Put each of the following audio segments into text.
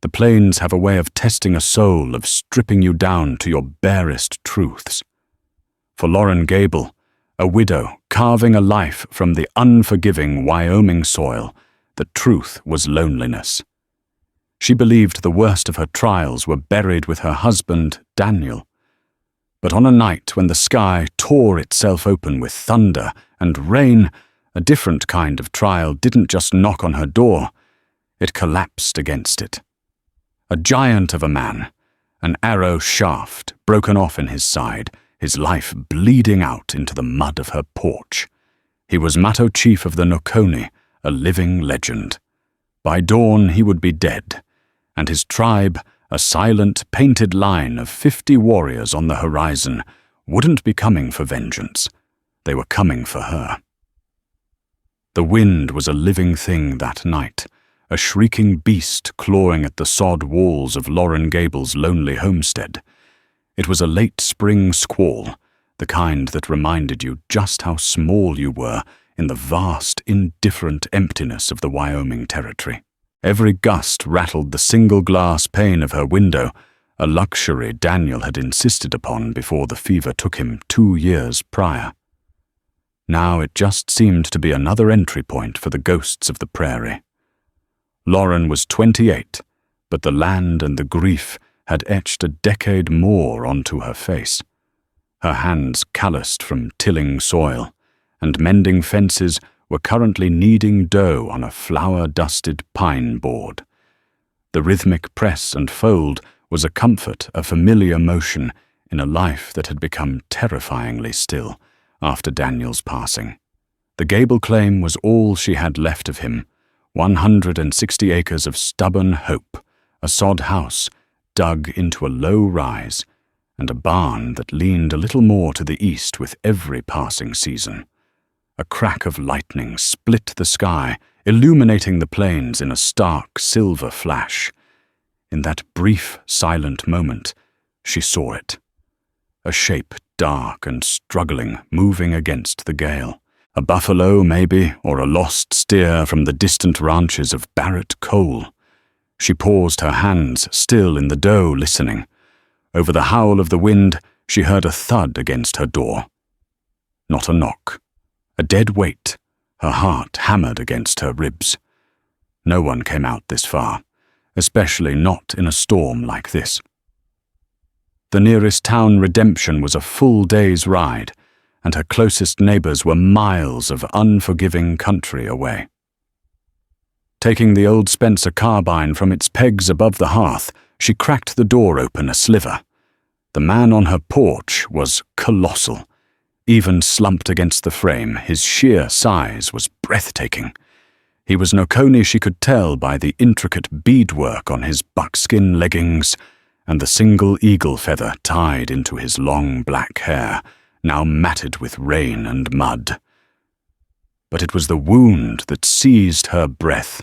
The plains have a way of testing a soul, of stripping you down to your barest truths. For Lauren Gable, a widow carving a life from the unforgiving Wyoming soil, the truth was loneliness. She believed the worst of her trials were buried with her husband, Daniel. But on a night when the sky tore itself open with thunder and rain, a different kind of trial didn't just knock on her door, it collapsed against it. A giant of a man, an arrow shaft broken off in his side, his life bleeding out into the mud of her porch. He was Matto Chief of the Nokone, a living legend. By dawn he would be dead, and his tribe, a silent, painted line of 50 warriors on the horizon, wouldn't be coming for vengeance. They were coming for her. The wind was a living thing that night, a shrieking beast clawing at the sod walls of Lauren Gable's lonely homestead. It was a late spring squall, the kind that reminded you just how small you were in the vast, indifferent emptiness of the Wyoming territory. Every gust rattled the single glass pane of her window, a luxury Daniel had insisted upon before the fever took him 2 years prior. Now it just seemed to be another entry point for the ghosts of the prairie. Lauren was 28, but the land and the grief had etched a decade more onto her face. Her hands calloused from tilling soil, and mending fences were currently kneading dough on a flour-dusted pine board. The rhythmic press and fold was a comfort, a familiar motion in a life that had become terrifyingly still after Daniel's passing. The Gable claim was all she had left of him, 160 acres of stubborn hope, a sod house dug into a low rise, and a barn that leaned a little more to the east with every passing season. A crack of lightning split the sky, illuminating the plains in a stark silver flash. In that brief, silent moment, she saw it. A shape dark and struggling, moving against the gale. A buffalo, maybe, or a lost steer from the distant ranches of Barrett Cole. She paused, her hands still in the dough, listening. Over the howl of the wind, she heard a thud against her door. Not a knock. A dead weight, her heart hammered against her ribs. No one came out this far, especially not in a storm like this. The nearest town, Redemption, was a full day's ride, and her closest neighbors were miles of unforgiving country away. Taking the old Spencer carbine from its pegs above the hearth, she cracked the door open a sliver. The man on her porch was colossal. Even slumped against the frame, his sheer size was breathtaking. He was Nokone, she could tell by the intricate beadwork on his buckskin leggings and the single eagle feather tied into his long black hair, now matted with rain and mud. But it was the wound that seized her breath.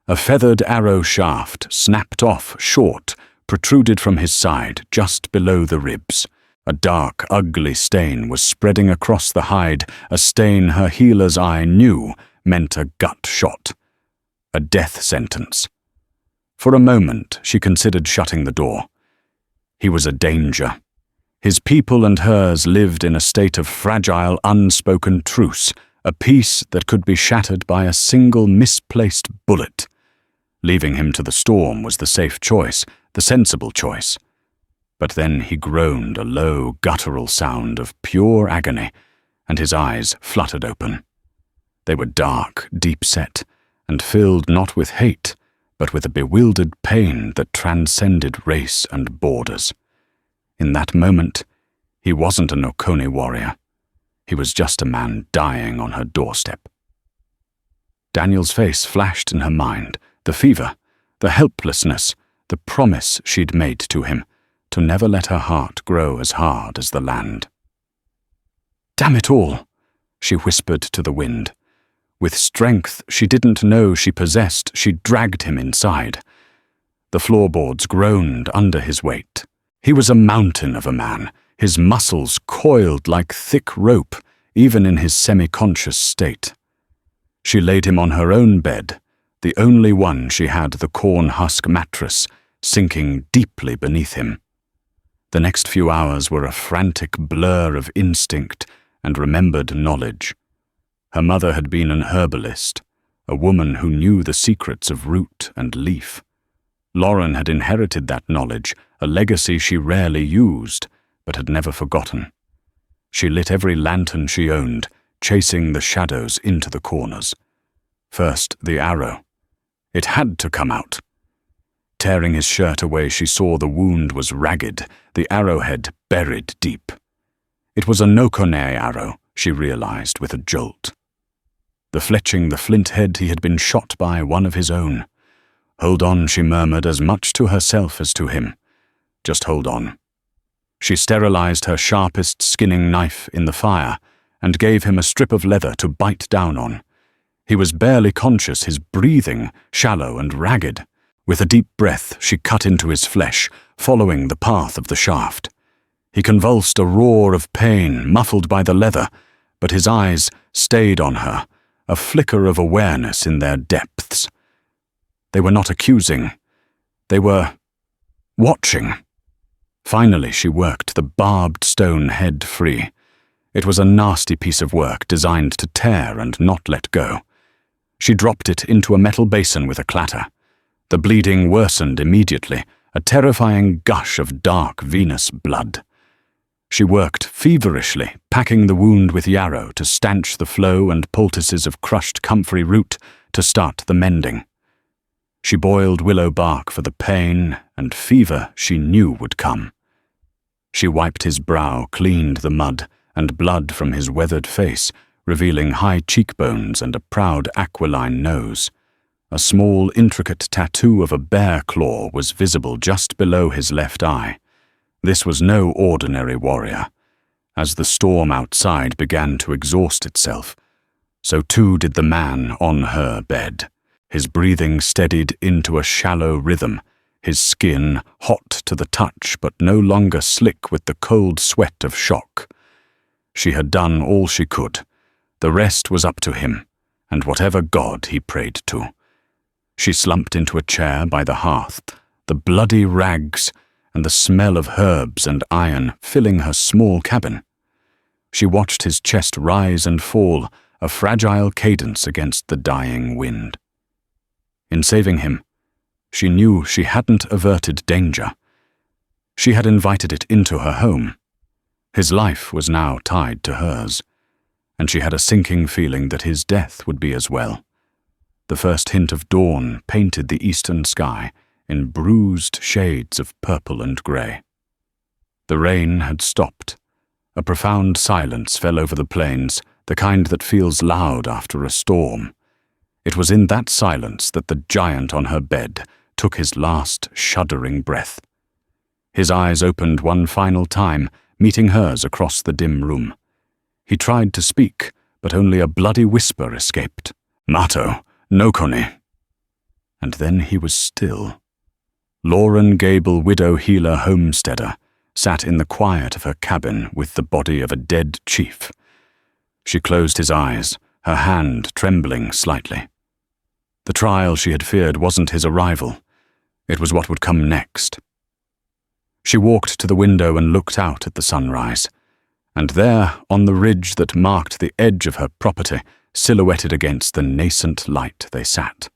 A feathered arrow shaft, snapped off short, protruded from his side just below the ribs. A dark, ugly stain was spreading across the hide, a stain her healer's eye knew meant a gut shot. A death sentence. For a moment, she considered shutting the door. He was a danger. His people and hers lived in a state of fragile, unspoken truce, a peace that could be shattered by a single misplaced bullet. Leaving him to the storm was the safe choice, the sensible choice. But then he groaned a low, guttural sound of pure agony, and his eyes fluttered open. They were dark, deep-set, and filled not with hate, but with a bewildered pain that transcended race and borders. In that moment, he wasn't a Nokone warrior. He was just a man dying on her doorstep. Daniel's face flashed in her mind, the fever, the helplessness, the promise she'd made to him, to never let her heart grow as hard as the land. "Damn it all," she whispered to the wind. With strength she didn't know she possessed, she dragged him inside. The floorboards groaned under his weight. He was a mountain of a man, his muscles coiled like thick rope, even in his semi-conscious state. She laid him on her own bed, The only one she had the corn husk mattress, sinking deeply beneath him. The next few hours were a frantic blur of instinct and remembered knowledge. Her mother had been an herbalist, a woman who knew the secrets of root and leaf. Lauren had inherited that knowledge, a legacy she rarely used, but had never forgotten. She lit every lantern she owned, chasing the shadows into the corners. First, the arrow. It had to come out. Tearing his shirt away, she saw the wound was ragged, the arrowhead buried deep. It was a nokone arrow, she realized with a jolt. The fletching, the flint head he had been shot by one of his own. Hold on, she murmured, as much to herself as to him. Just hold on. She sterilized her sharpest skinning knife in the fire and gave him a strip of leather to bite down on. He was barely conscious, his breathing shallow and ragged. With a deep breath, she cut into his flesh, following the path of the shaft. He convulsed a roar of pain, muffled by the leather, but his eyes stayed on her, a flicker of awareness in their depths. They were not accusing. They were watching. Finally, she worked the barbed stone head free. It was a nasty piece of work designed to tear and not let go. She dropped it into a metal basin with a clatter. The bleeding worsened immediately, a terrifying gush of dark venous blood. She worked feverishly, packing the wound with yarrow to stanch the flow and poultices of crushed comfrey root to start the mending. She boiled willow bark for the pain and fever she knew would come. She wiped his brow, cleaned the mud and blood from his weathered face, revealing high cheekbones and a proud aquiline nose. A small, intricate tattoo of a bear claw was visible just below his left eye. This was no ordinary warrior. As the storm outside began to exhaust itself, so too did the man on her bed. His breathing steadied into a shallow rhythm, his skin hot to the touch but no longer slick with the cold sweat of shock. She had done all she could. The rest was up to him, and whatever god he prayed to. She slumped into a chair by the hearth, the bloody rags and the smell of herbs and iron filling her small cabin. She watched his chest rise and fall, a fragile cadence against the dying wind. In saving him, she knew she hadn't averted danger. She had invited it into her home. His life was now tied to hers, and she had a sinking feeling that his death would be as well. The first hint of dawn painted the eastern sky in bruised shades of purple and grey. The rain had stopped. A profound silence fell over the plains, the kind that feels loud after a storm. It was in that silence that the giant on her bed took his last shuddering breath. His eyes opened one final time, meeting hers across the dim room. He tried to speak, but only a bloody whisper escaped. "Mato, nokone." And then he was still. Lauren Gable, widow healer homesteader, sat in the quiet of her cabin with the body of a dead chief. She closed his eyes, her hand trembling slightly. The trial she had feared wasn't his arrival. It was what would come next. She walked to the window and looked out at the sunrise, and there, on the ridge that marked the edge of her property, silhouetted against the nascent light, they sat.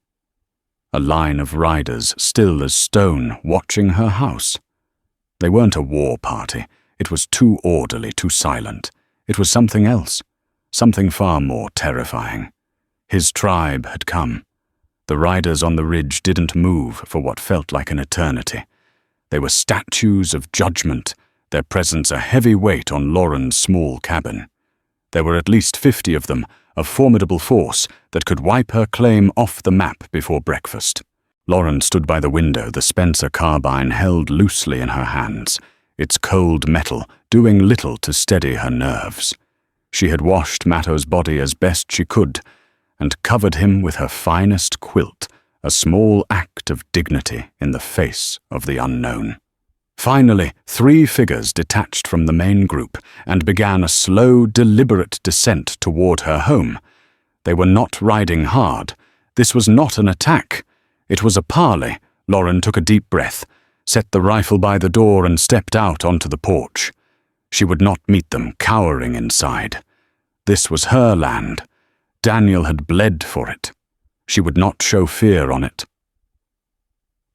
A line of riders, still as stone, watching her house. They weren't a war party. It was too orderly, too silent. It was something else, something far more terrifying. His tribe had come. The riders on the ridge didn't move for what felt like an eternity. They were statues of judgment, their presence a heavy weight on Lauren's small cabin. There were at least 50 of them, a formidable force that could wipe her claim off the map before breakfast. Lauren stood by the window, the Spencer carbine held loosely in her hands, its cold metal doing little to steady her nerves. She had washed Mato's body as best she could, and covered him with her finest quilt, a small act of dignity in the face of the unknown. Finally, 3 figures detached from the main group and began a slow, deliberate descent toward her home. They were not riding hard. This was not an attack. It was a parley. Lauren took a deep breath, set the rifle by the door and stepped out onto the porch. She would not meet them, cowering inside. This was her land. Daniel had bled for it. She would not show fear on it.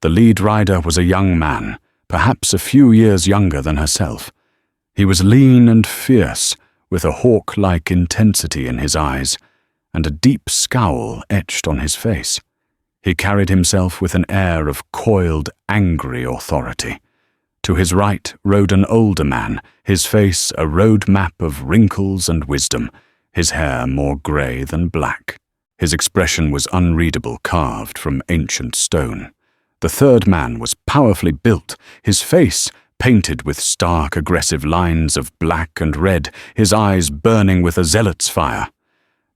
The lead rider was a young man, perhaps a few years younger than herself. He was lean and fierce, with a hawk-like intensity in his eyes, and a deep scowl etched on his face. He carried himself with an air of coiled, angry authority. To his right rode an older man, his face a road map of wrinkles and wisdom, his hair more grey than black. His expression was unreadable, carved from ancient stone. The third man was powerfully built, his face painted with stark, aggressive lines of black and red, his eyes burning with a zealot's fire.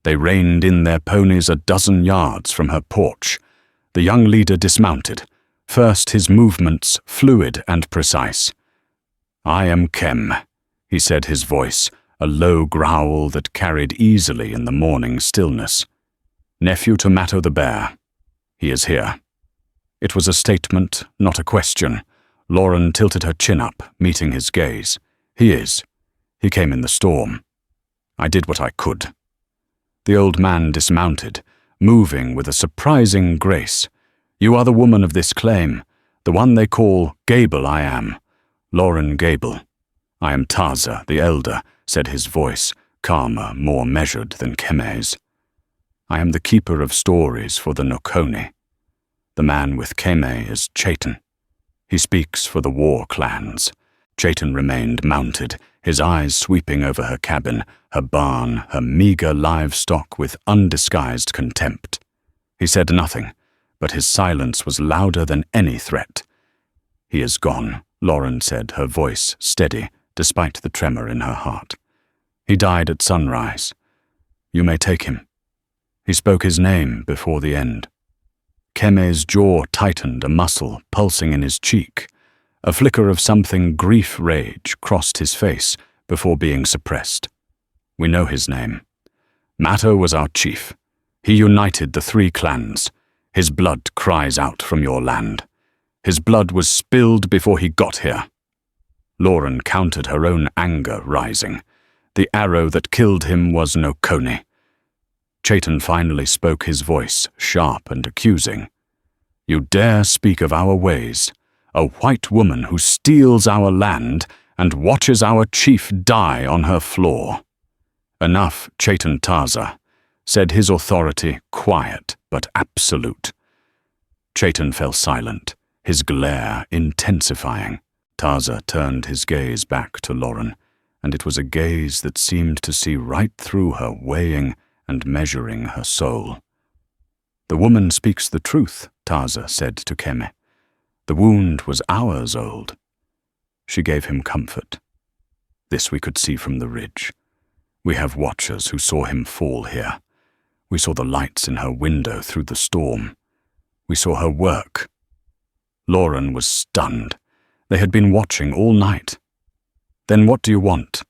They reined in their ponies a dozen yards from her porch. The young leader dismounted, first his movements fluid and precise. "I am Kem," he said, his voice, a low growl that carried easily in the morning stillness. "Nephew to Matto the bear. He is here." It was a statement, not a question. Lauren tilted her chin up, meeting his gaze. "He is. He came in the storm. I did what I could." The old man dismounted, moving with a surprising grace. "You are the woman of this claim, the one they call Gable I am. Lauren Gable. I am Taza, the elder," said his voice, calmer, more measured than Keme's. "I am the keeper of stories for the Nokone. The man with Keme is Chaitan. He speaks for the war clans." Chaitan remained mounted, his eyes sweeping over her cabin, her barn, her meager livestock with undisguised contempt. He said nothing, but his silence was louder than any threat. "He is gone," Lauren said, her voice steady, despite the tremor in her heart. "He died at sunrise. You may take him." He spoke his name before the end. Keme's jaw tightened, a muscle pulsing in his cheek. A flicker of something grief-rage crossed his face before being suppressed. "We know his name. Matto was our chief. He united the three clans. His blood cries out from your land. His blood was spilled before he got here." Lauren countered, her own anger rising. The arrow that killed him was Nokone. Chaitan finally spoke, his voice sharp and accusing. "You dare speak of our ways, a white woman who steals our land and watches our chief die on her floor." "Enough, Chaitan Taza," said his authority, quiet but absolute. Chaitan fell silent, his glare intensifying. Taza turned his gaze back to Lauren, and it was a gaze that seemed to see right through her, weighing and measuring her soul. "The woman speaks the truth," Taza said to Keme. "The wound was hours old." She gave him comfort. "This we could see from the ridge. We have watchers who saw him fall here. We saw the lights in her window through the storm. We saw her work." Lauren was stunned. They had been watching all night. "Then what do you want?"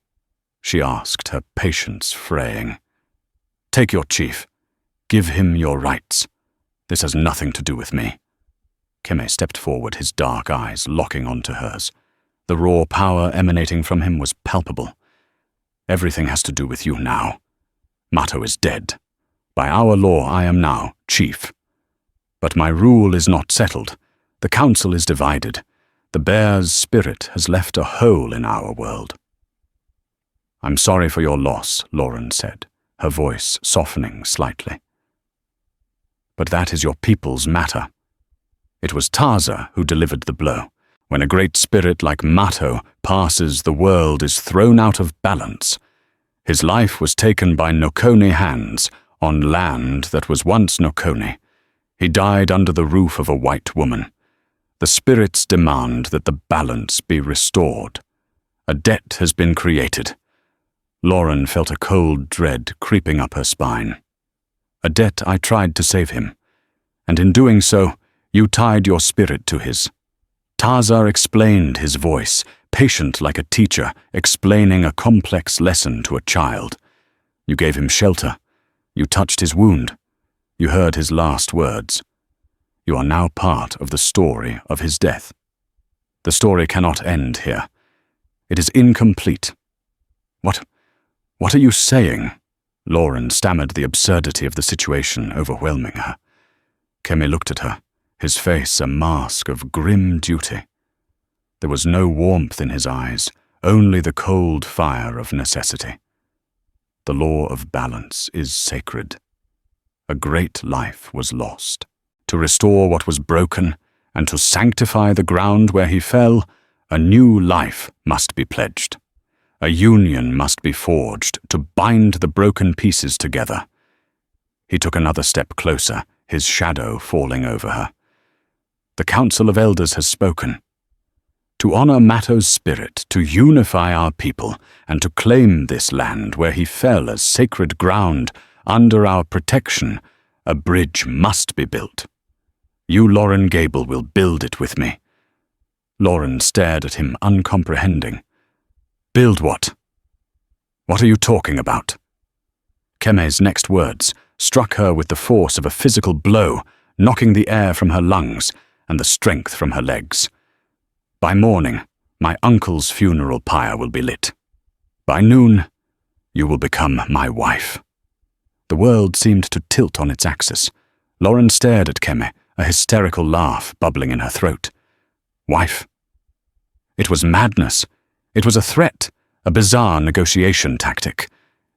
she asked, her patience fraying. "Take your chief. Give him your rights. This has nothing to do with me." Keme stepped forward, his dark eyes locking onto hers. The raw power emanating from him was palpable. "Everything has to do with you now. Matto is dead. By our law, I am now chief. But my rule is not settled. The council is divided. The bear's spirit has left a hole in our world." "I'm sorry for your loss," Lauren said, her voice softening slightly. "But that is your people's matter. It was Taza who delivered the blow. When a great spirit like Matto passes, the world is thrown out of balance. His life was taken by Nokone hands, on land that was once Nokone. He died under the roof of a white woman. The spirits demand that the balance be restored. A debt has been created." Lauren felt a cold dread creeping up her spine. "A debt I tried to save him, and in doing so, you tied your spirit to his." Taza explained, his voice, patient like a teacher explaining a complex lesson to a child. "You gave him shelter. You touched his wound. You heard his last words. You are now part of the story of his death. The story cannot end here. It is incomplete. What are you saying? Lauren stammered, the absurdity of the situation overwhelming her. Kemi looked at her, his face a mask of grim duty. There was no warmth in his eyes, only the cold fire of necessity. The law of balance is sacred. A great life was lost. To restore what was broken, and to sanctify the ground where he fell, a new life must be pledged. A union must be forged to bind the broken pieces together. He took another step closer, his shadow falling over her. The Council of Elders has spoken. To honor Mato's spirit, to unify our people, and to claim this land where he fell as sacred ground under our protection, a bridge must be built. You, Lauren Gable, will build it with me. Lauren stared at him, uncomprehending. Build what? What are you talking about? Keme's next words struck her with the force of a physical blow, knocking the air from her lungs and the strength from her legs. By morning, my uncle's funeral pyre will be lit. By noon, you will become my wife. The world seemed to tilt on its axis. Lauren stared at Keme, a hysterical laugh bubbling in her throat. Wife? It was madness. It was a threat, a bizarre negotiation tactic.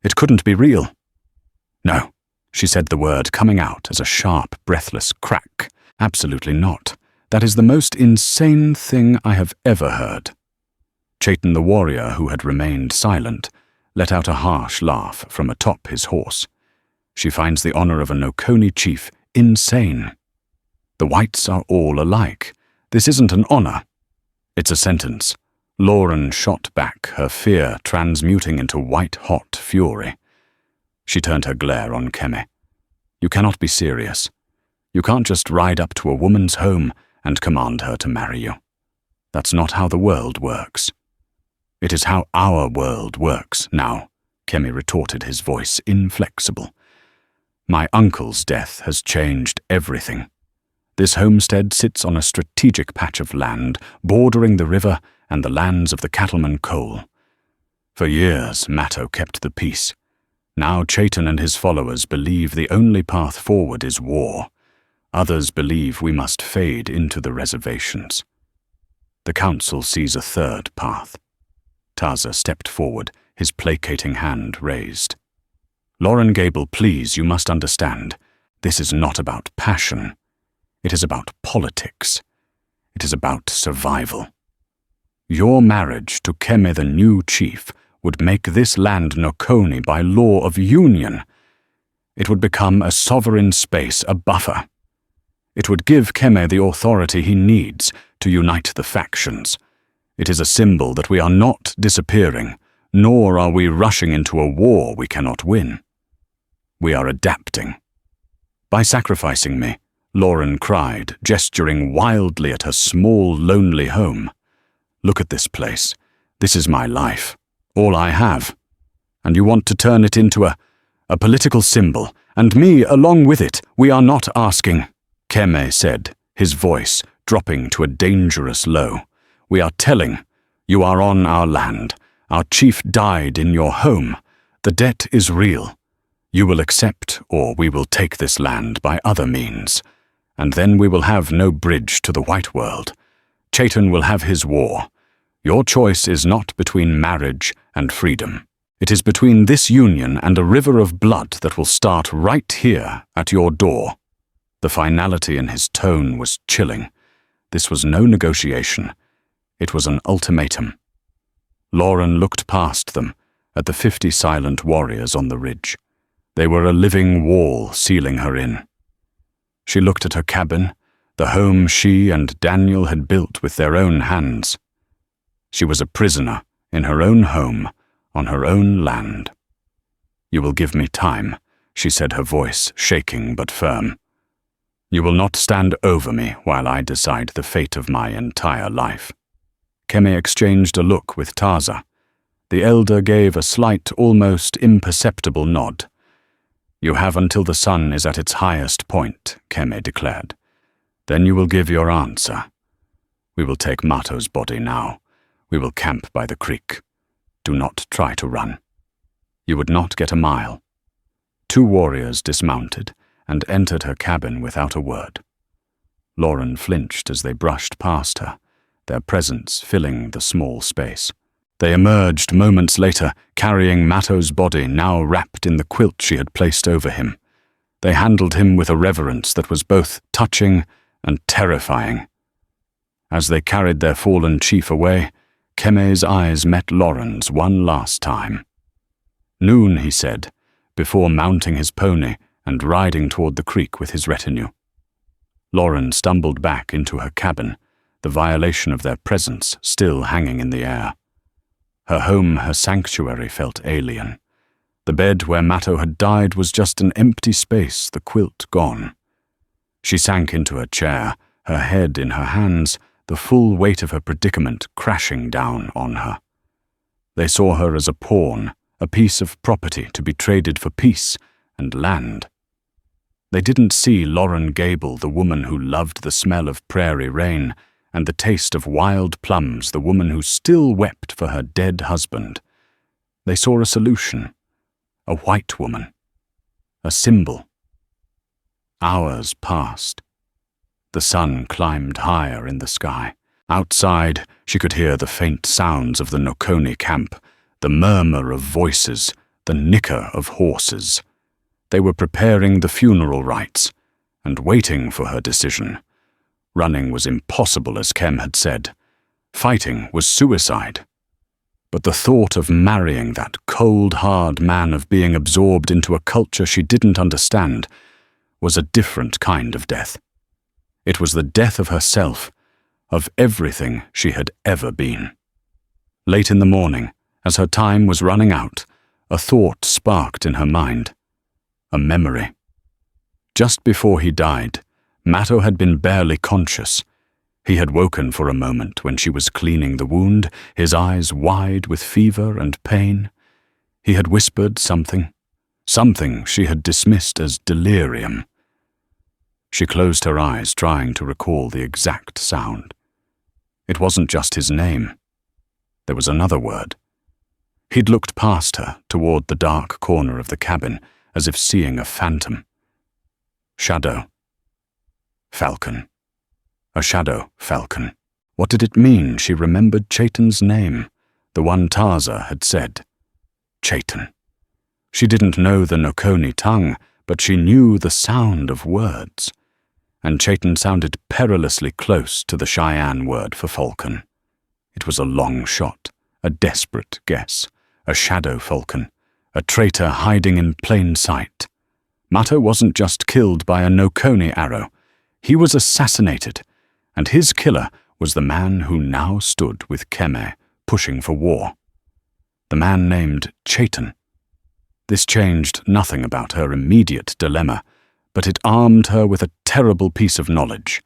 It couldn't be real. No, she said the word coming out as a sharp, breathless crack. Absolutely not. That is the most insane thing I have ever heard. Chaitan the warrior, who had remained silent, let out a harsh laugh from atop his horse. She finds the honor of a Nokoni chief insane. The whites are all alike. This isn't an honor. It's a sentence. Lauren shot back, her fear transmuting into white-hot fury. She turned her glare on Keme. You cannot be serious. You can't just ride up to a woman's home and command her to marry you. That's not how the world works. It is how our world works now, Kemi retorted, his voice inflexible. My uncle's death has changed everything. This homestead sits on a strategic patch of land bordering the river and the lands of the cattleman Cole. For years, Mato kept the peace. Now Chaitan and his followers believe the only path forward is war. Others believe we must fade into the reservations. The council sees a third path. Taza stepped forward, his placating hand raised. Lauren Gable, please, you must understand. This is not about passion. It is about politics. It is about survival. Your marriage to Keme, the new chief, would make this land Nokoni by law of union. It would become a sovereign space, a buffer. It would give Keme the authority he needs to unite the factions. It is a symbol that we are not disappearing, nor are we rushing into a war we cannot win. We are adapting. By sacrificing me, Lauren cried, gesturing wildly at her small, lonely home. Look at this place. This is my life, all I have. And you want to turn it into a political symbol, and me along with it. We are not asking, Keme said, his voice dropping to a dangerous low. We are telling, you are on our land. Our chief died in your home. The debt is real. You will accept, or we will take this land by other means. And then we will have no bridge to the white world. Chaitan will have his war. Your choice is not between marriage and freedom. It is between this union and a river of blood that will start right here at your door. The finality in his tone was chilling. This was no negotiation. It was an ultimatum. Lauren looked past them at the 50 silent warriors on the ridge. They were a living wall sealing her in. She looked at her cabin, the home she and Daniel had built with their own hands. She was a prisoner in her own home, on her own land. You will give me time, she said, her voice shaking but firm. You will not stand over me while I decide the fate of my entire life. Keme exchanged a look with Taza. The elder gave a slight, almost imperceptible nod. "You have until the sun is at its highest point," Keme declared. "Then you will give your answer. We will take Mato's body now. We will camp by the creek. Do not try to run. You would not get a mile." 2 warriors dismounted and entered her cabin without a word. Lauren flinched as they brushed past her, their presence filling the small space. They emerged moments later, carrying Mato's body now wrapped in the quilt she had placed over him. They handled him with a reverence that was both touching and terrifying. As they carried their fallen chief away, Keme's eyes met Lauren's one last time. "Noon," he said, before mounting his pony and riding toward the creek with his retinue. Lauren stumbled back into her cabin, the violation of their presence still hanging in the air. Her home, her sanctuary, felt alien. The bed where Mato had died was just an empty space, the quilt gone. She sank into a chair, her head in her hands, the full weight of her predicament crashing down on her. They saw her as a pawn, a piece of property to be traded for peace and land. They didn't see Lauren Gable, the woman who loved the smell of prairie rain and the taste of wild plums, the woman who still wept for her dead husband. They saw a solution, a white woman, a symbol. Hours passed. The sun climbed higher in the sky. Outside, she could hear the faint sounds of the Nokoni camp, the murmur of voices, the nicker of horses. They were preparing the funeral rites and waiting for her decision. Running was impossible, as Kem had said. Fighting was suicide. But the thought of marrying that cold, hard man, of being absorbed into a culture she didn't understand, was a different kind of death. It was the death of herself, of everything she had ever been. Late in the morning, as her time was running out, a thought sparked in her mind. A memory. Just before he died, Mato had been barely conscious. He had woken for a moment when she was cleaning the wound, his eyes wide with fever and pain. He had whispered something she had dismissed as delirium. She closed her eyes, trying to recall the exact sound. It wasn't just his name. There was another word. He'd looked past her, toward the dark corner of the cabin, as if seeing a phantom. Shadow. Falcon. A shadow falcon. What did it mean? She remembered Chaitan's name, the one Tarza had said. Chaitan. She didn't know the Nokoni tongue, but she knew the sound of words. And Chaitan sounded perilously close to the Cheyenne word for falcon. It was a long shot, a desperate guess, a shadow falcon, a traitor hiding in plain sight. Mato wasn't just killed by a Nokoni arrow. He was assassinated, and his killer was the man who now stood with Keme, pushing for war. The man named Chaitan. This changed nothing about her immediate dilemma, but it armed her with a terrible piece of knowledge.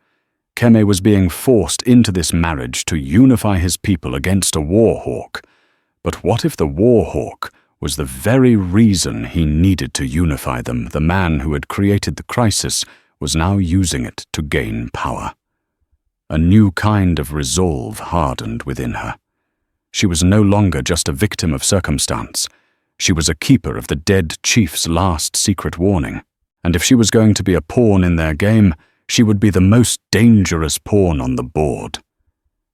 Keme was being forced into this marriage to unify his people against a war hawk. But what if the war hawk was the very reason he needed to unify them? The man who had created the crisis was now using it to gain power. A new kind of resolve hardened within her. She was no longer just a victim of circumstance. She was a keeper of the dead chief's last secret warning. And if she was going to be a pawn in their game, she would be the most dangerous pawn on the board.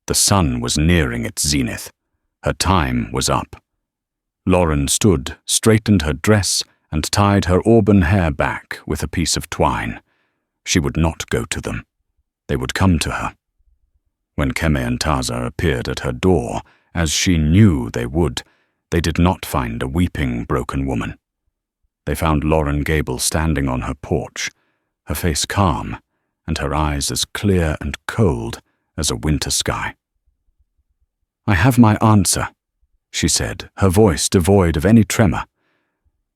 The sun was nearing its zenith. Her time was up. Lauren stood, straightened her dress, and tied her auburn hair back with a piece of twine. She would not go to them. They would come to her. When Keme and Tarza appeared at her door, as she knew they would, they did not find a weeping, broken woman. They found Lauren Gable standing on her porch, her face calm, and her eyes as clear and cold as a winter sky. "I have my answer," she said, her voice devoid of any tremor.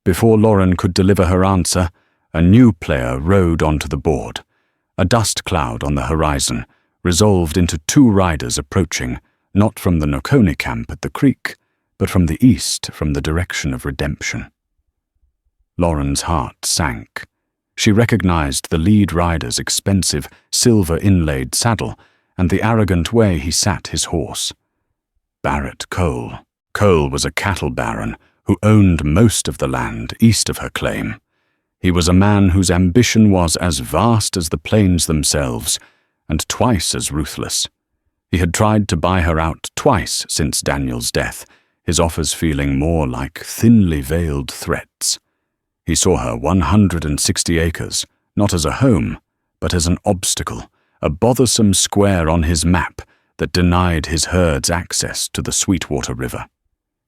Before Lauren could deliver her answer, a new player rode onto the board. A dust cloud on the horizon, resolved into 2 riders approaching, not from the Nokoni camp at the creek, but from the east, from the direction of redemption. Lauren's heart sank. She recognized the lead rider's expensive, silver-inlaid saddle and the arrogant way he sat his horse. Barrett Cole. Cole was a cattle baron who owned most of the land east of her claim. He was a man whose ambition was as vast as the plains themselves, and twice as ruthless. He had tried to buy her out twice since Daniel's death, his offers feeling more like thinly veiled threats. He saw her 160 acres, not as a home, but as an obstacle, a bothersome square on his map that denied his herds access to the Sweetwater River.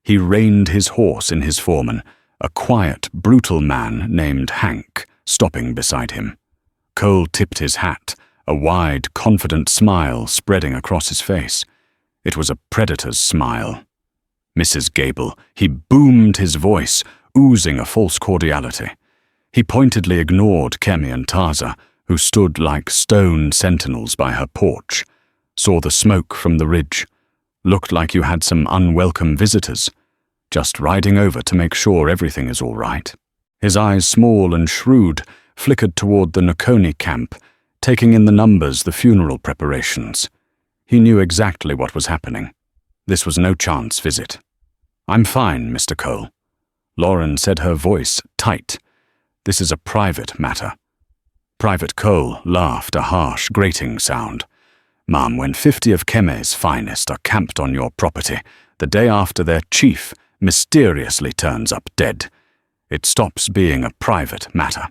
He reined his horse in his foreman, a quiet, brutal man named Hank, stopping beside him. Cole tipped his hat, a wide, confident smile spreading across his face. It was a predator's smile. Mrs. Gable, he boomed his voice, oozing a false cordiality. He pointedly ignored Kemi and Taza, who stood like stone sentinels by her porch, saw the smoke from the ridge. Looked like you had some unwelcome visitors, just riding over to make sure everything is all right. His eyes, small and shrewd, flickered toward the Nakoni camp, taking in the numbers, the funeral preparations. He knew exactly what was happening. This was no chance visit. "I'm fine, Mr. Cole." Lauren said, her voice tight. "This is a private matter." Private Cole laughed, a harsh, grating sound. "Ma'am, when 50 of Keme's finest are camped on your property, the day after their chief mysteriously turns up dead, it stops being a private matter.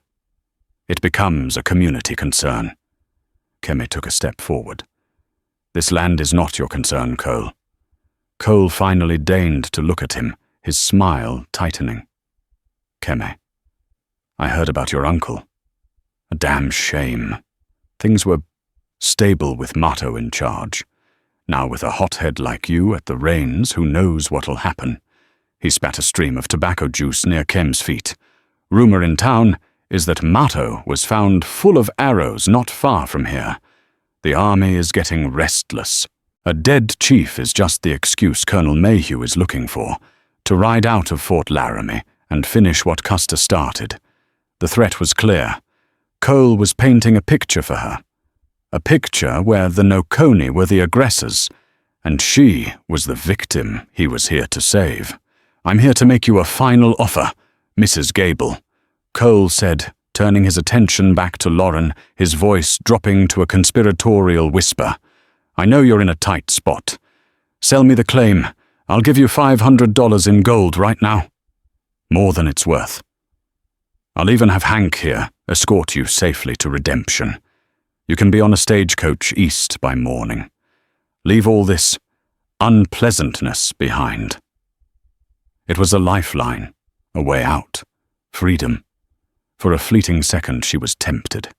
It becomes a community concern." Kemi took a step forward. "This land is not your concern, Cole." Cole finally deigned to look at him, his smile tightening. "Kemi, I heard about your uncle. A damn shame. Things were stable with Mato in charge. Now with a hothead like you at the reins, who knows what'll happen?" He spat a stream of tobacco juice near Kem's feet. "Rumor in town is that Mato was found full of arrows not far from here. The army is getting restless. A dead chief is just the excuse Colonel Mayhew is looking for, to ride out of Fort Laramie and finish what Custer started. The threat was clear. Cole was painting a picture for her. A picture where the Nakoni were the aggressors, and she was the victim he was here to save. "I'm here to make you a final offer, Mrs. Gable," Cole said, turning his attention back to Lauren, his voice dropping to a conspiratorial whisper. "I know you're in a tight spot. Sell me the claim. I'll give you $500 in gold right now. More than it's worth. I'll even have Hank here escort you safely to redemption. You can be on a stagecoach east by morning. Leave all this unpleasantness behind." It was a lifeline, a way out, freedom. For a fleeting second she was tempted.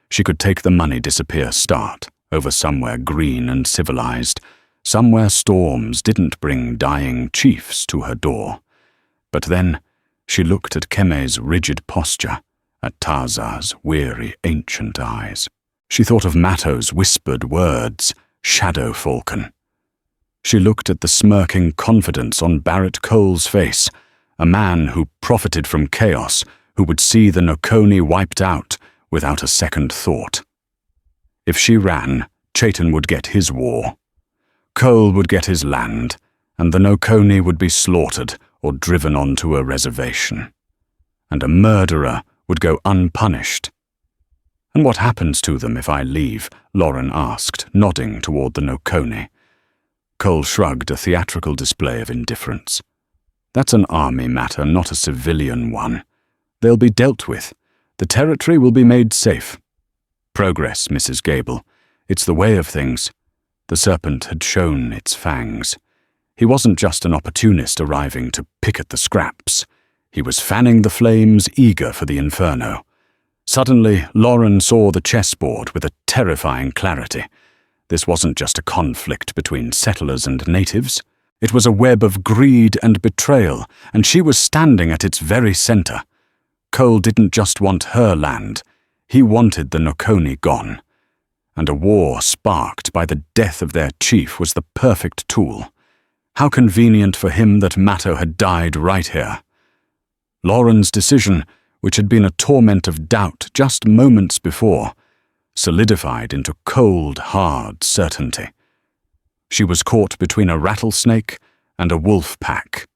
She could take the money, disappear, start, over somewhere green and civilized, somewhere storms didn't bring dying chiefs to her door. But then she looked at Keme's rigid posture, at Taza's weary, ancient eyes. She thought of Mato's whispered words, shadow falcon. She looked at the smirking confidence on Barrett Cole's face, a man who profited from chaos, who would see the Nakoni wiped out without a second thought. If she ran, Chayton would get his war. Cole would get his land, and the Nakoni would be slaughtered or driven onto a reservation. And a murderer would go unpunished. "And what happens to them if I leave?" Lauren asked, nodding toward the Nakoni. Cole shrugged, a theatrical display of indifference. "That's an army matter, not a civilian one. They'll be dealt with. The territory will be made safe. Progress, Mrs. Gable. It's the way of things." The serpent had shown its fangs. He wasn't just an opportunist arriving to pick at the scraps. He was fanning the flames, eager for the inferno. Suddenly, Lauren saw the chessboard with a terrifying clarity. This wasn't just a conflict between settlers and natives. It was a web of greed and betrayal, and she was standing at its very center. Cole didn't just want her land. He wanted the Nakoni gone. And a war sparked by the death of their chief was the perfect tool. How convenient for him that Mato had died right here. Lauren's decision which had been a torment of doubt just moments before, solidified into cold, hard certainty. She was caught between a rattlesnake and a wolf pack.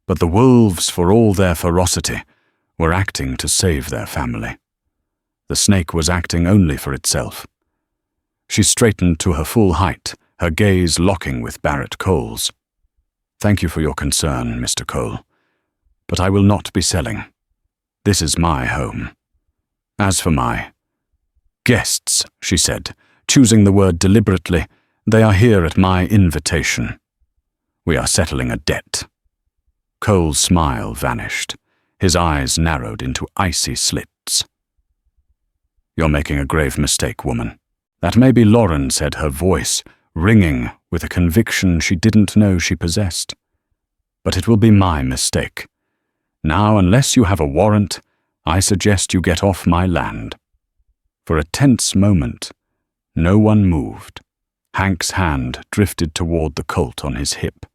But the wolves, for all their ferocity, were acting to save their family. The snake was acting only for itself. She straightened to her full height, her gaze locking with Barrett Cole's. "Thank you for your concern, Mr. Cole, but I will not be selling. This is my home. As for my guests," she said, choosing the word deliberately, "they are here at my invitation. We are settling a debt." Cole's smile vanished. His eyes narrowed into icy slits. "You're making a grave mistake, woman." That may be, Lauren said, her voice ringing with a conviction she didn't know she possessed. "But it will be my mistake. Now, unless you have a warrant, I suggest you get off my land." For a tense moment, no one moved. Hank's hand drifted toward the Colt on his hip.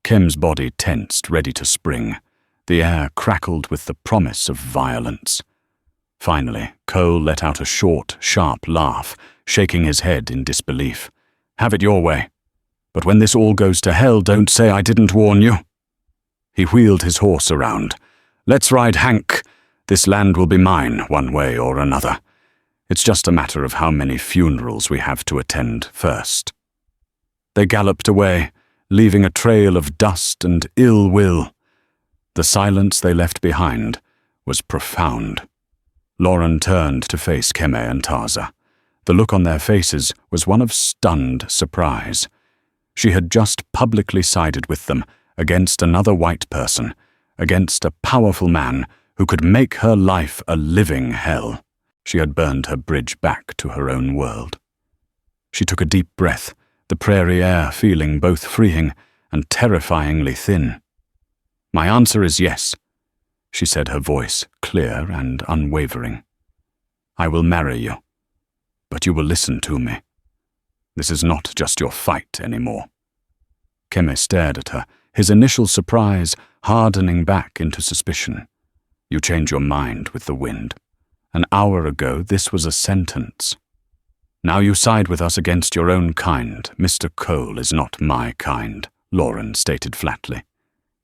Kim's body tensed, ready to spring. The air crackled with the promise of violence. Finally, Cole let out a short, sharp laugh, shaking his head in disbelief. "Have it your way. But when this all goes to hell, don't say I didn't warn you." He wheeled his horse around. "Let's ride, Hank. This land will be mine, one way or another. It's just a matter of how many funerals we have to attend first." They galloped away, leaving a trail of dust and ill will. The silence they left behind was profound. Lauren turned to face Keme and Taza. The look on their faces was one of stunned surprise. She had just publicly sided with them against another white person, against a powerful man who could make her life a living hell. She had burned her bridge back to her own world. She took a deep breath, the prairie air feeling both freeing and terrifyingly thin. "My answer is yes," she said, her voice clear and unwavering. "I will marry you, but you will listen to me. This is not just your fight anymore." Keme stared at her, his initial surprise hardening back into suspicion. "You change your mind with the wind. An hour ago, this was a sentence. Now you side with us against your own kind. Mr. Cole is not my kind," Lauren stated flatly.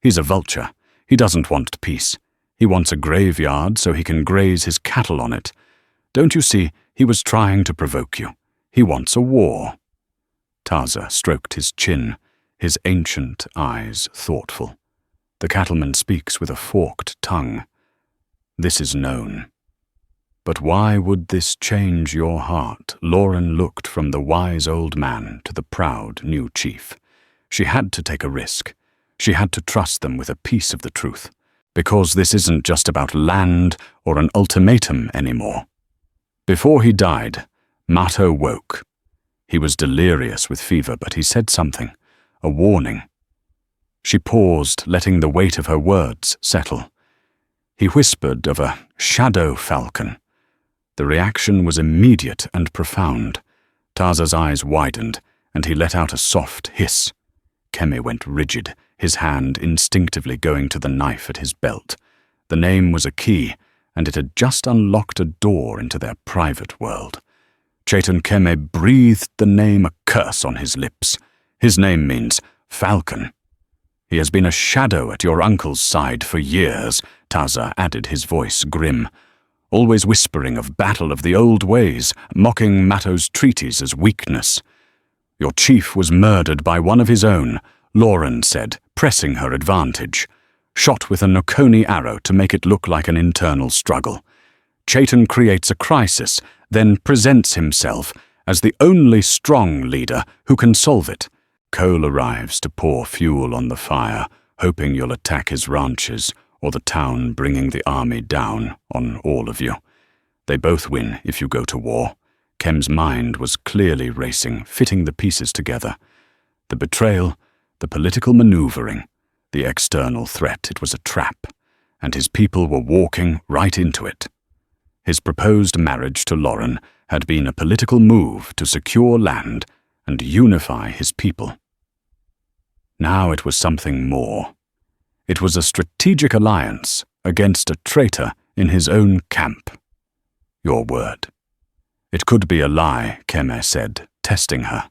"He's a vulture. He doesn't want peace. He wants a graveyard so he can graze his cattle on it. Don't you see, he was trying to provoke you. He wants a war." Taza stroked his chin, his ancient eyes thoughtful. The cattleman speaks with a forked tongue. "This is known. But why would this change your heart?" Lauren looked from the wise old man to the proud new chief. She had to take a risk. She had to trust them with a piece of the truth, because this isn't just about land or an ultimatum anymore. Before he died, Mato woke. He was delirious with fever, but he said something, a warning. She paused, letting the weight of her words settle. He whispered of a shadow falcon. The reaction was immediate and profound. Taza's eyes widened, and he let out a soft hiss. Keme went rigid, his hand instinctively going to the knife at his belt. The name was a key, and it had just unlocked a door into their private world. Chaitan Keme breathed the name, a curse on his lips. "His name means falcon. He has been a shadow at your uncle's side for years," Taza added, his voice grim. "Always whispering of battle of the old ways, mocking Mato's treaties as weakness. Your chief was murdered by one of his own," Lauren said, pressing her advantage. "Shot with a Nokoni arrow to make it look like an internal struggle. Chaitan creates a crisis, then presents himself as the only strong leader who can solve it. Cole arrives to pour fuel on the fire, hoping you'll attack his ranches or the town, bringing the army down on all of you. They both win if you go to war." Kem's mind was clearly racing, fitting the pieces together. The betrayal, the political maneuvering, the external threat, it was a trap, and his people were walking right into it. His proposed marriage to Lauren had been a political move to secure land and unify his people. Now it was something more. It was a strategic alliance against a traitor in his own camp. Your word. It could be a lie, Keme said, testing her.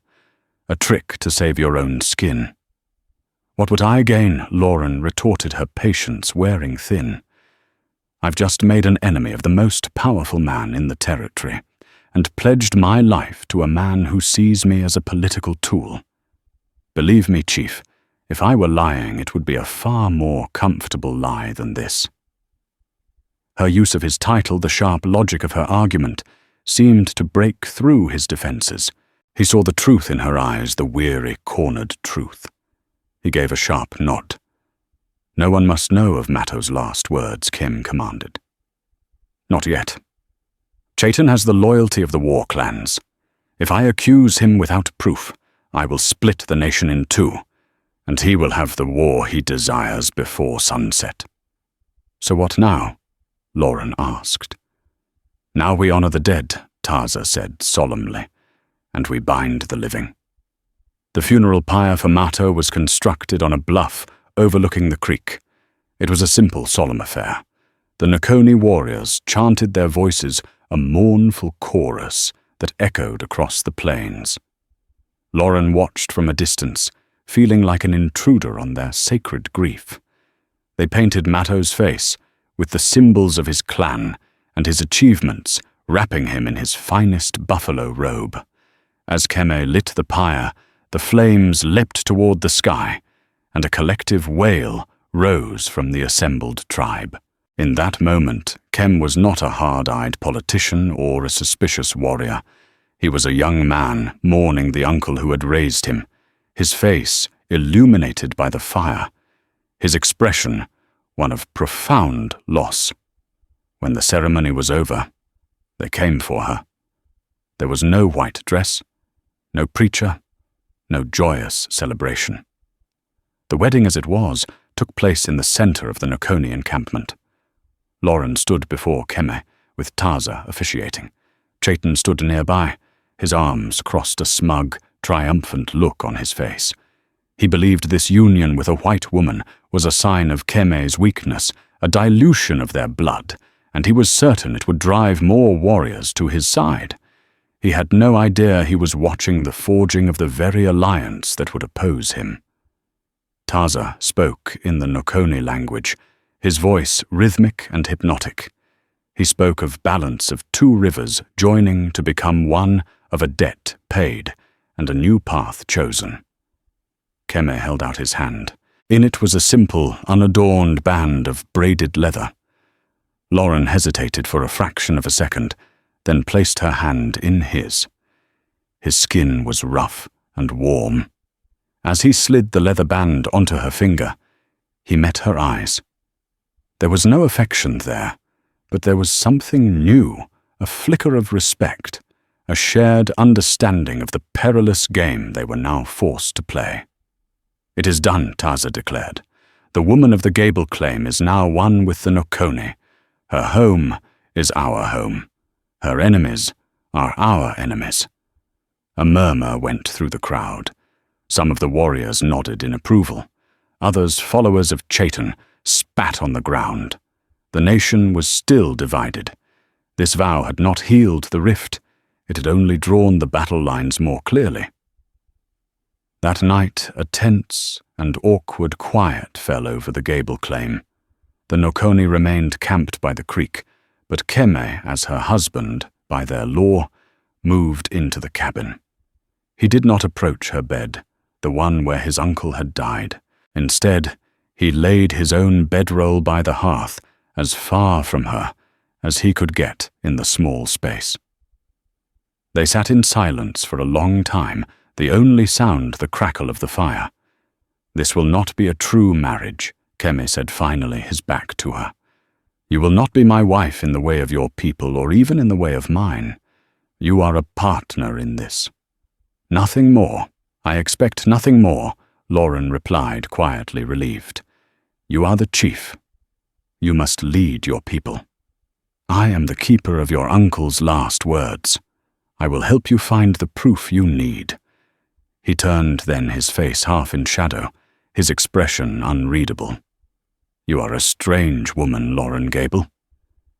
A trick to save your own skin. What would I gain? Lauren retorted, her patience wearing thin. I've just made an enemy of the most powerful man in the territory, and pledged my life to a man who sees me as a political tool. Believe me, Chief, if I were lying, it would be a far more comfortable lie than this. Her use of his title, the sharp logic of her argument, seemed to break through his defenses. He saw the truth in her eyes, the weary, cornered truth. He gave a sharp nod. No one must know of Matto's last words, Kim commanded. Not yet. Chaitan has the loyalty of the war clans. If I accuse him without proof, I will split the nation in two, and he will have the war he desires before sunset. So what now? Lauren asked. Now we honor the dead, Taza said solemnly, and we bind the living. The funeral pyre for Matto was constructed on a bluff overlooking the creek. It was a simple, solemn affair. The Nakoni warriors chanted their voices a mournful chorus that echoed across the plains. Lauren watched from a distance, feeling like an intruder on their sacred grief. They painted Matto's face with the symbols of his clan and his achievements, wrapping him in his finest buffalo robe. As Keme lit the pyre, the flames leapt toward the sky, and a collective wail rose from the assembled tribe. In that moment, Kem was not a hard-eyed politician or a suspicious warrior. He was a young man mourning the uncle who had raised him, his face illuminated by the fire, his expression one of profound loss. When the ceremony was over, they came for her. There was no white dress, no preacher, no joyous celebration. The wedding as it was took place in the center of the Nakoni encampment. Lauren stood before Keme, with Taza officiating. Chaitan stood nearby, his arms crossed, a smug, triumphant look on his face. He believed this union with a white woman was a sign of Keme's weakness, a dilution of their blood, and he was certain it would drive more warriors to his side. He had no idea he was watching the forging of the very alliance that would oppose him. Taza spoke in the Nakoni language, his voice rhythmic and hypnotic. He spoke of balance of two rivers joining to become one, of a debt paid and a new path chosen. Keme held out his hand. In it was a simple, unadorned band of braided leather. Lauren hesitated for a fraction of a second, then placed her hand in his. His skin was rough and warm. As he slid the leather band onto her finger, he met her eyes. There was no affection there, but there was something new, a flicker of respect, a shared understanding of the perilous game they were now forced to play. It is done, Taza declared. The woman of the Gable claim is now one with the Nakoni. Her home is our home. Her enemies are our enemies. A murmur went through the crowd. Some of the warriors nodded in approval. Others, followers of Chaitan, spat on the ground. The nation was still divided. This vow had not healed the rift. It had only drawn the battle lines more clearly. That night, a tense and awkward quiet fell over the Gable claim. The Nakoni remained camped by the creek, but Keme, as her husband, by their law, moved into the cabin. He did not approach her bed, the one where his uncle had died. Instead, he laid his own bedroll by the hearth, as far from her as he could get in the small space. They sat in silence for a long time, the only sound the crackle of the fire. This will not be a true marriage, Keme said finally, his back to her. You will not be my wife in the way of your people or even in the way of mine. You are a partner in this. Nothing more. I expect nothing more, Lauren replied, quietly relieved. You are the chief. You must lead your people. I am the keeper of your uncle's last words. I will help you find the proof you need. He turned then, his face half in shadow, his expression unreadable. You are a strange woman, Lauren Gable.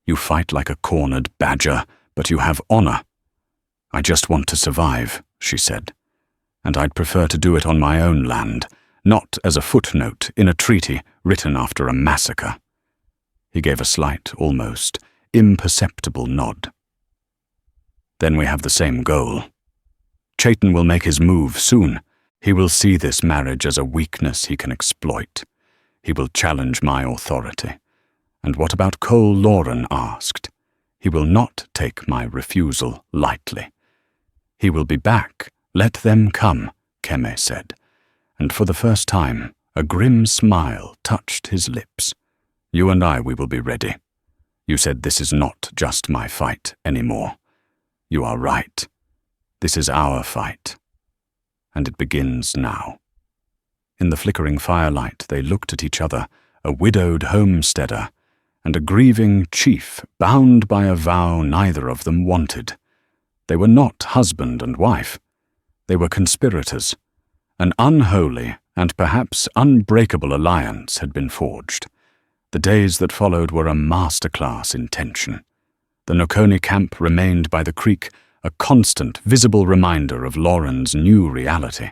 You fight like a cornered badger, but you have honor. I just want to survive, she said, and I'd prefer to do it on my own land, not as a footnote in a treaty written after a massacre. He gave a slight, almost imperceptible nod. Then we have the same goal. Chaitin will make his move soon. He will see this marriage as a weakness he can exploit. He will challenge my authority. And what about Cole, Lauren asked. He will not take my refusal lightly. He will be back. Let them come, Keme said. And for the first time, a grim smile touched his lips. You and I, we will be ready. You said this is not just my fight anymore. You are right. This is our fight. And it begins now. In the flickering firelight, they looked at each other, a widowed homesteader and a grieving chief bound by a vow neither of them wanted. They were not husband and wife. They were conspirators. An unholy and perhaps unbreakable alliance had been forged. The days that followed were a masterclass in tension. The Nokoni camp remained by the creek, a constant, visible reminder of Lauren's new reality.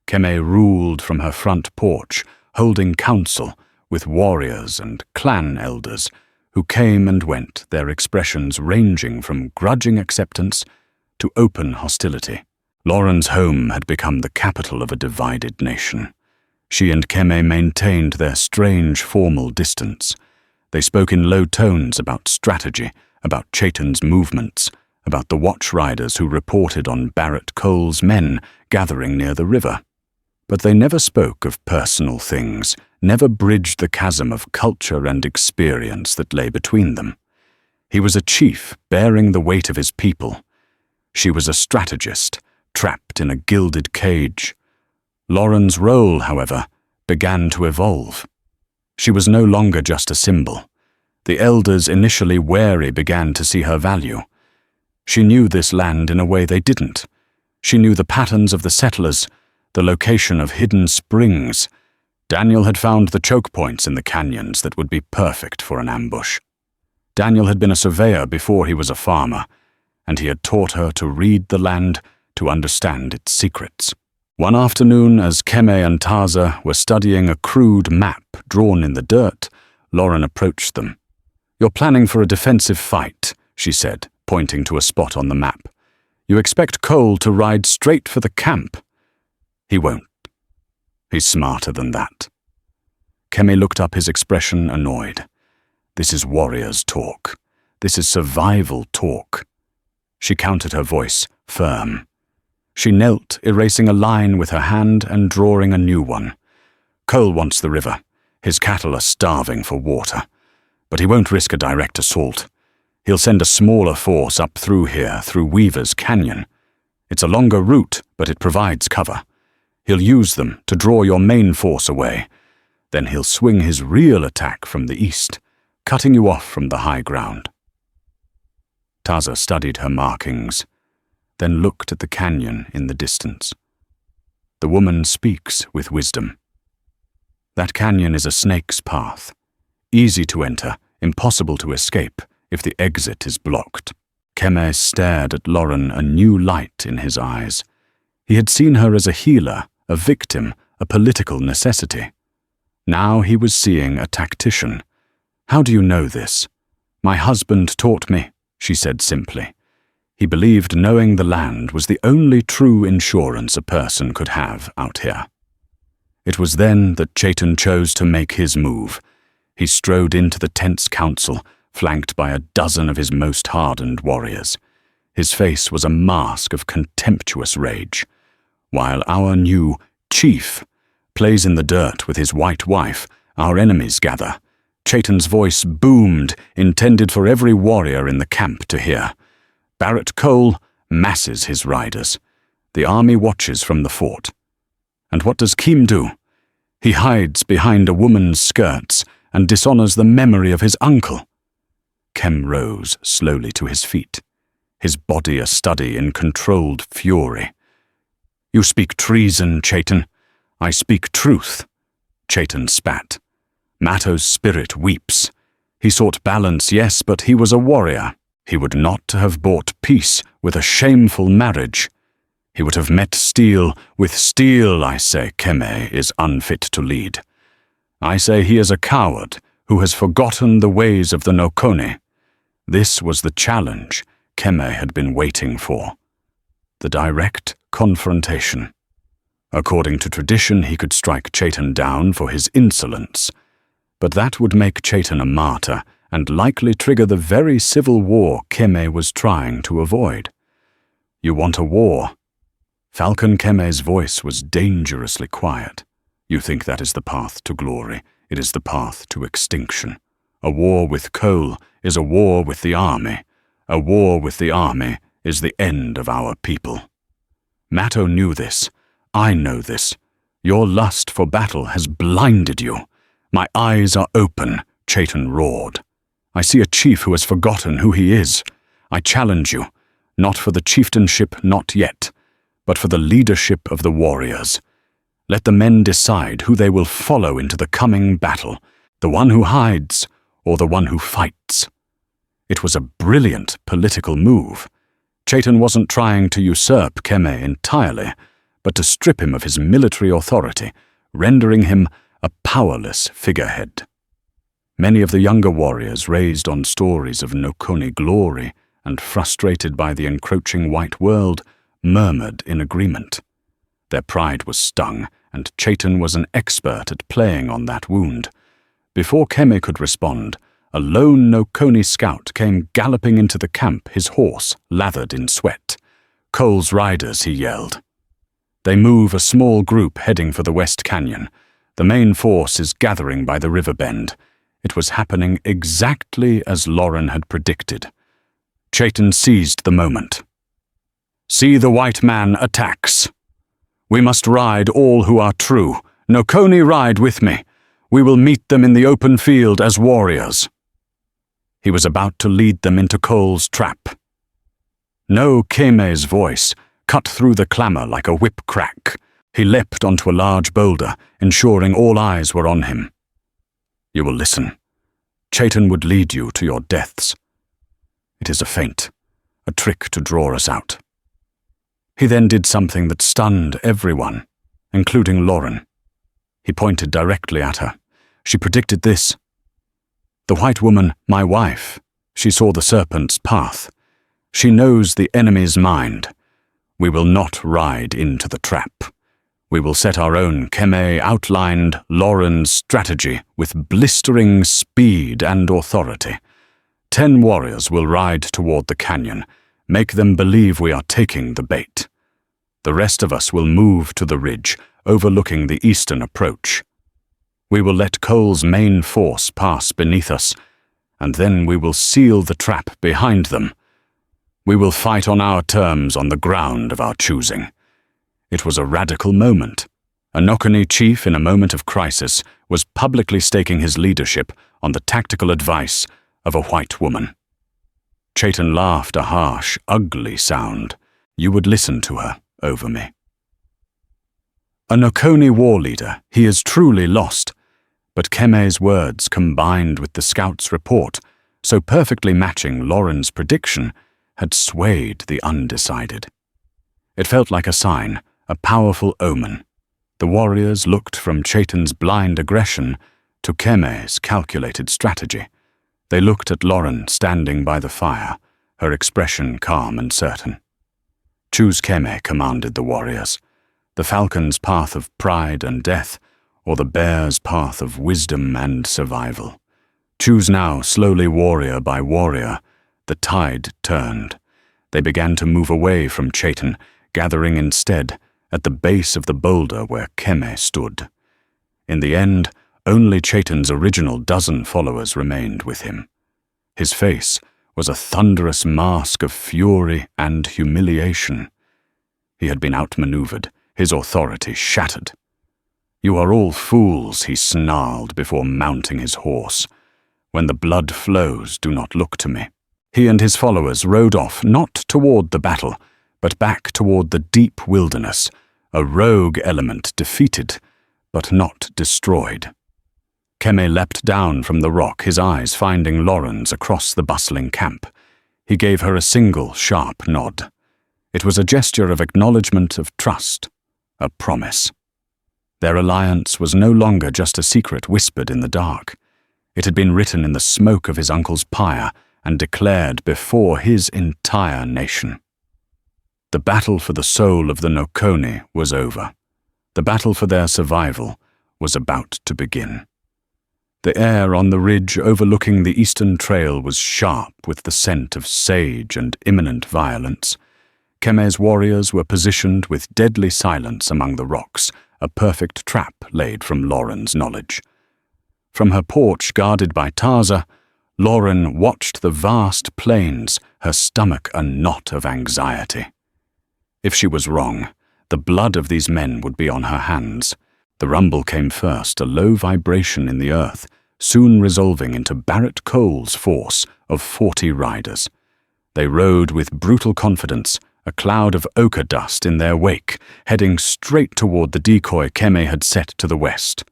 Keme ruled from her front porch, holding council with warriors and clan elders who came and went, their expressions ranging from grudging acceptance to open hostility. Lauren's home had become the capital of a divided nation. She and Keme maintained their strange formal distance. They spoke in low tones about strategy, about Chaitin's movements, about the watch riders who reported on Barrett Cole's men gathering near the river. But they never spoke of personal things, never bridged the chasm of culture and experience that lay between them. He was a chief bearing the weight of his people. She was a strategist, trapped in a gilded cage. Lauren's role, however, began to evolve. She was no longer just a symbol. The elders, initially wary, began to see her value. She knew this land in a way they didn't. She knew the patterns of the settlers, the location of hidden springs. Daniel had found the choke points in the canyons that would be perfect for an ambush. Daniel had been a surveyor before he was a farmer, and he had taught her to read the land, to understand its secrets. One afternoon, as Keme and Taza were studying a crude map drawn in the dirt, Lauren approached them. "You're planning for a defensive fight," she said, pointing to a spot on the map. "You expect Cole to ride straight for the camp. He won't. He's smarter than that." Keme looked up, his expression annoyed. "This is warriors' talk. This is survival talk." She countered, her voice firm. She knelt, erasing a line with her hand and drawing a new one. "Cole wants the river. His cattle are starving for water. But he won't risk a direct assault. He'll send a smaller force up through here, through Weaver's Canyon. It's a longer route, but it provides cover. He'll use them to draw your main force away. Then he'll swing his real attack from the east, cutting you off from the high ground." Taza studied her markings, then looked at the canyon in the distance. The woman speaks with wisdom. That canyon is a snake's path, easy to enter, impossible to escape if the exit is blocked. Keme stared at Lauren, a new light in his eyes. He had seen her as a healer, a victim, a political necessity. Now he was seeing a tactician. "How do you know this?" "My husband taught me," she said simply. He believed knowing the land was the only true insurance a person could have out here. It was then that Chaitin chose to make his move. He strode into the tense council, flanked by a dozen of his most hardened warriors. His face was a mask of contemptuous rage. While our new chief plays in the dirt with his white wife, our enemies gather. Chaitin's voice boomed, intended for every warrior in the camp to hear. Barrett Cole masses his riders. The army watches from the fort. And what does Keem do? He hides behind a woman's skirts and dishonors the memory of his uncle. Kem rose slowly to his feet, his body a study in controlled fury. "You speak treason, Chaitin. I speak truth." Chaitin spat. "Mato's spirit weeps. He sought balance, yes, but he was a warrior. He would not have bought peace with a shameful marriage. He would have met steel with steel. I say Keme is unfit to lead. I say he is a coward who has forgotten the ways of the Nokone. This was the challenge Keme had been waiting for. The direct confrontation. According to tradition, he could strike Chaitan down for his insolence, but that would make Chaitan a martyr and likely trigger the very civil war Keme was trying to avoid. You want a war? Falcon Keme's voice was dangerously quiet. You think that is the path to glory. It is the path to extinction. A war with Cole is a war with the army. A war with the army is the end of our people. Matto knew this. I know this. Your lust for battle has blinded you. My eyes are open, Chaitan roared. I see a chief who has forgotten who he is. I challenge you, not for the chieftainship, not yet, but for the leadership of the warriors. Let the men decide who they will follow into the coming battle, the one who hides or the one who fights. It was a brilliant political move. Chaitan wasn't trying to usurp Keme entirely, but to strip him of his military authority, rendering him a powerless figurehead. Many of the younger warriors, raised on stories of Nokone glory and frustrated by the encroaching white world, murmured in agreement. Their pride was stung, and Chaitan was an expert at playing on that wound. Before Keme could respond, a lone Nokone scout came galloping into the camp, his horse lathered in sweat. "Cole's riders," he yelled. They move a small group heading for the West Canyon. The main force is gathering by the river bend. It was happening exactly as Lauren had predicted. Chaitan seized the moment. "See, the white man attacks. We must ride all who are true. Nokone, ride with me. We will meet them in the open field as warriors." He was about to lead them into Cole's trap. No, Keme's voice cut through the clamor like a whip crack. He leapt onto a large boulder, ensuring all eyes were on him. "You will listen. Chaitan would lead you to your deaths. It is a feint, a trick to draw us out." He then did something that stunned everyone, including Lauren. He pointed directly at her. She predicted this. "The white woman, my wife, she saw the serpent's path. She knows the enemy's mind. We will not ride into the trap. We will set our own Keme outlined Lauren's strategy with blistering speed and authority. 10 warriors will ride toward the canyon, make them believe we are taking the bait. The rest of us will move to the ridge, overlooking the eastern approach. We will let Cole's main force pass beneath us, and then we will seal the trap behind them. We will fight on our terms on the ground of our choosing." It was a radical moment. A Nokone chief in a moment of crisis was publicly staking his leadership on the tactical advice of a white woman. Chaitan laughed a harsh, ugly sound. You would listen to her over me. A Nokone war leader, he is truly lost. But Keme's words combined with the scout's report, so perfectly matching Lauren's prediction, had swayed the undecided. It felt like a sign, a powerful omen. The warriors looked from Chaitan's blind aggression to Keme's calculated strategy. They looked at Lauren standing by the fire, her expression calm and certain. "Choose Keme," commanded the warriors. "The falcon's path of pride and death, or the bear's path of wisdom and survival. Choose now, slowly, warrior by warrior." The tide turned. They began to move away from Chaitan, gathering instead at the base of the boulder where Keme stood. In the end, only Chaitan's original 12 followers remained with him. His face was a thunderous mask of fury and humiliation. He had been outmaneuvered, his authority shattered. "You are all fools," he snarled before mounting his horse. "When the blood flows, do not look to me." He and his followers rode off, not toward the battle, but back toward the deep wilderness, a rogue element defeated, but not destroyed. Keme leapt down from the rock, his eyes finding Lauren's across the bustling camp. He gave her a single, sharp nod. It was a gesture of acknowledgement of trust, a promise. Their alliance was no longer just a secret whispered in the dark. It had been written in the smoke of his uncle's pyre and declared before his entire nation. The battle for the soul of the Nokone was over. The battle for their survival was about to begin. The air on the ridge overlooking the eastern trail was sharp with the scent of sage and imminent violence. Keme's warriors were positioned with deadly silence among the rocks, a perfect trap laid from Lauren's knowledge. From her porch guarded by Taza, Lauren watched the vast plains, her stomach a knot of anxiety. If she was wrong, the blood of these men would be on her hands. The rumble came first, a low vibration in the earth, soon resolving into Barrett Cole's force of 40 riders. They rode with brutal confidence, a cloud of ochre dust in their wake, heading straight toward the decoy Keme had set to the west.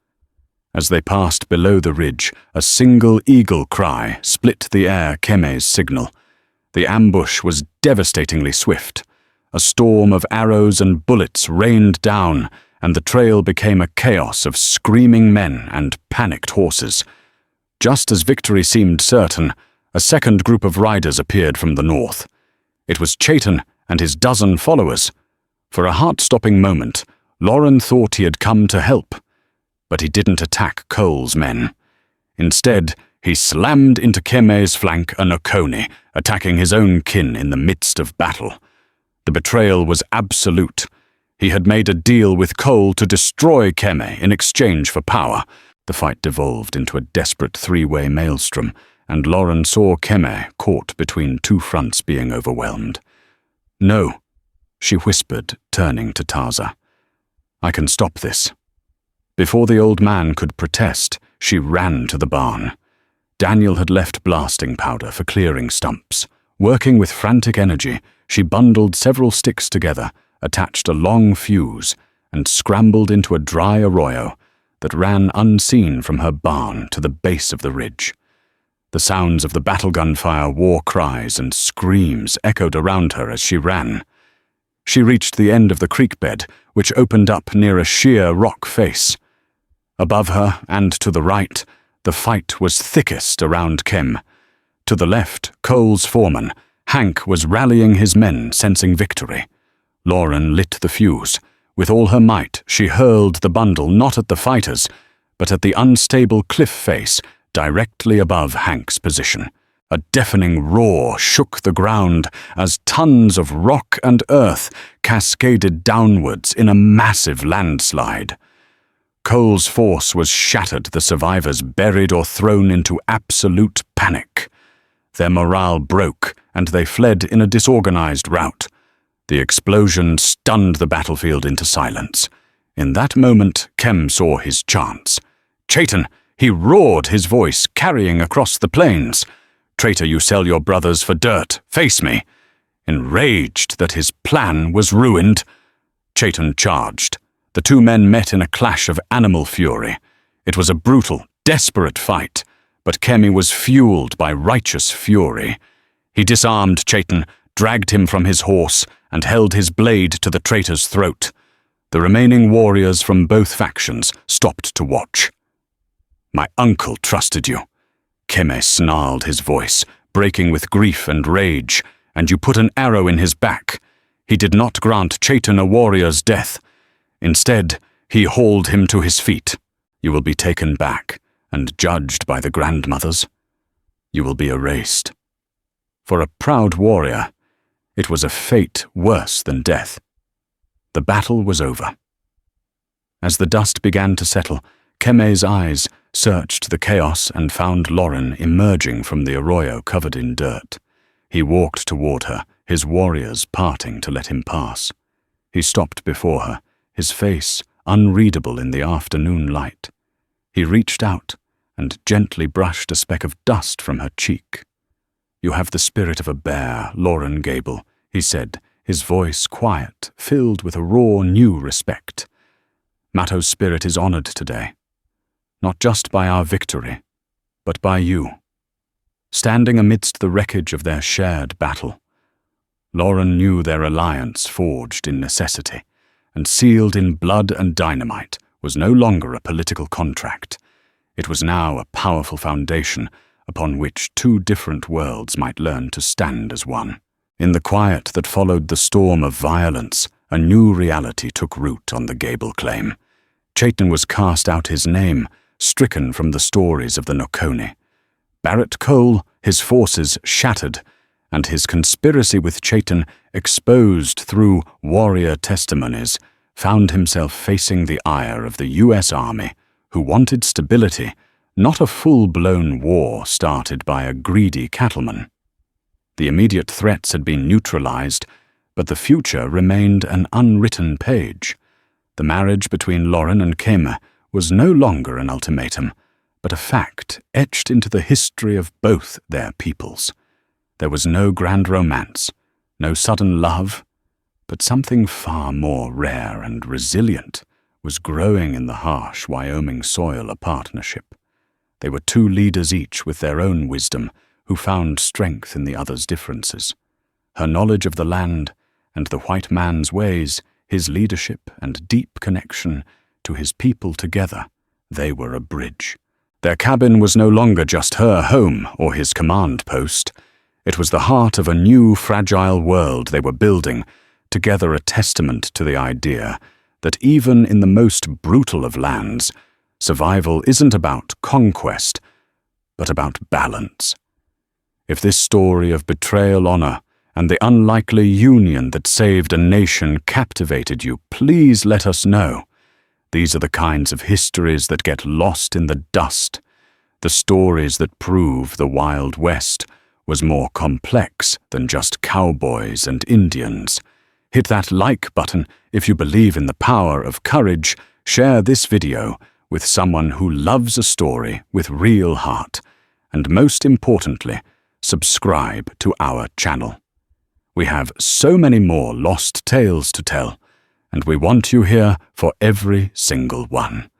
As they passed below the ridge, a single eagle cry split the air Keme's signal. The ambush was devastatingly swift. A storm of arrows and bullets rained down, and the trail became a chaos of screaming men and panicked horses. Just as victory seemed certain, a second group of riders appeared from the north. It was Chaitin and his dozen followers. For a heart-stopping moment, Lauren thought he had come to help. But he didn't attack Cole's men. Instead, he slammed into Keme's flank a Nokone, attacking his own kin in the midst of battle. The betrayal was absolute. He had made a deal with Cole to destroy Keme in exchange for power. The fight devolved into a desperate three-way maelstrom, and Lauren saw Keme caught between two fronts being overwhelmed. "No," she whispered, turning to Taza. "I can stop this." Before the old man could protest, she ran to the barn. Daniel had left blasting powder for clearing stumps. Working with frantic energy, she bundled several sticks together, attached a long fuse, and scrambled into a dry arroyo that ran unseen from her barn to the base of the ridge. The sounds of the battle gunfire, war cries, and screams echoed around her as she ran. She reached the end of the creek bed, which opened up near a sheer rock face. Above her and to the right, the fight was thickest around Kem. To the left, Cole's foreman, Hank, was rallying his men, sensing victory. Lauren lit the fuse. With all her might, she hurled the bundle not at the fighters, but at the unstable cliff face directly above Hank's position. A deafening roar shook the ground as tons of rock and earth cascaded downwards in a massive landslide. Cole's force was shattered, the survivors buried or thrown into absolute panic. Their morale broke, and they fled in a disorganized rout. The explosion stunned the battlefield into silence. In that moment, Kem saw his chance. "Chaitin!" He roared, his voice carrying across the plains. "Traitor, you sell your brothers for dirt. Face me!" Enraged that his plan was ruined, Chaitin charged. The two men met in a clash of animal fury. It was a brutal, desperate fight, but Kemi was fueled by righteous fury. He disarmed Chaitin, dragged him from his horse, and held his blade to the traitor's throat. The remaining warriors from both factions stopped to watch. "My uncle trusted you." Keme snarled, his voice breaking with grief and rage, "and you put an arrow in his back. He did not grant Chaitin a warrior's death. Instead, he hauled him to his feet. You will be taken back and judged by the grandmothers. You will be erased." For a proud warrior, it was a fate worse than death. The battle was over. As the dust began to settle, Keme's eyes searched the chaos and found Lauren emerging from the arroyo covered in dirt. He walked toward her, his warriors parting to let him pass. He stopped before her, his face unreadable in the afternoon light. He reached out and gently brushed a speck of dust from her cheek. "You have the spirit of a bear, Lauren Gable," he said, his voice quiet, filled with a raw new respect. "Mato's spirit is honored today. not just by our victory, but by you. Standing amidst the wreckage of their shared battle, Lauren knew their alliance forged in necessity and sealed in blood and dynamite was no longer a political contract. It was now a powerful foundation upon which two different worlds might learn to stand as one. In the quiet that followed the storm of violence, a new reality took root on the Gable claim. Chaitin was cast out his name, stricken from the stories of the Nokone. Barrett Cole, his forces shattered, and his conspiracy with Chaitin, exposed through warrior testimonies, found himself facing the ire of the U.S. Army, who wanted stability, not a full-blown war started by a greedy cattleman. The immediate threats had been neutralized, but the future remained an unwritten page. The marriage between Lauren and Kema was no longer an ultimatum, but a fact etched into the history of both their peoples. There was no grand romance, no sudden love, but something far more rare and resilient was growing in the harsh Wyoming soil a partnership. They were two leaders each with their own wisdom, who found strength in the other's differences. Her knowledge of the land and the white man's ways, his leadership and deep connection to his people together, they were a bridge. Their cabin was no longer just her home or his command post. It was the heart of a new, fragile world they were building, together a testament to the idea that even in the most brutal of lands, survival isn't about conquest, but about balance. If this story of betrayal, honor, and the unlikely union that saved a nation captivated you, please let us know. These are the kinds of histories that get lost in the dust, the stories that prove the Wild West was more complex than just cowboys and Indians. Hit that like button if you believe in the power of courage. Share this video with someone who loves a story with real heart. And most importantly, subscribe to our channel. We have so many more lost tales to tell, and we want you here for every single one.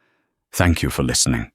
Thank you for listening.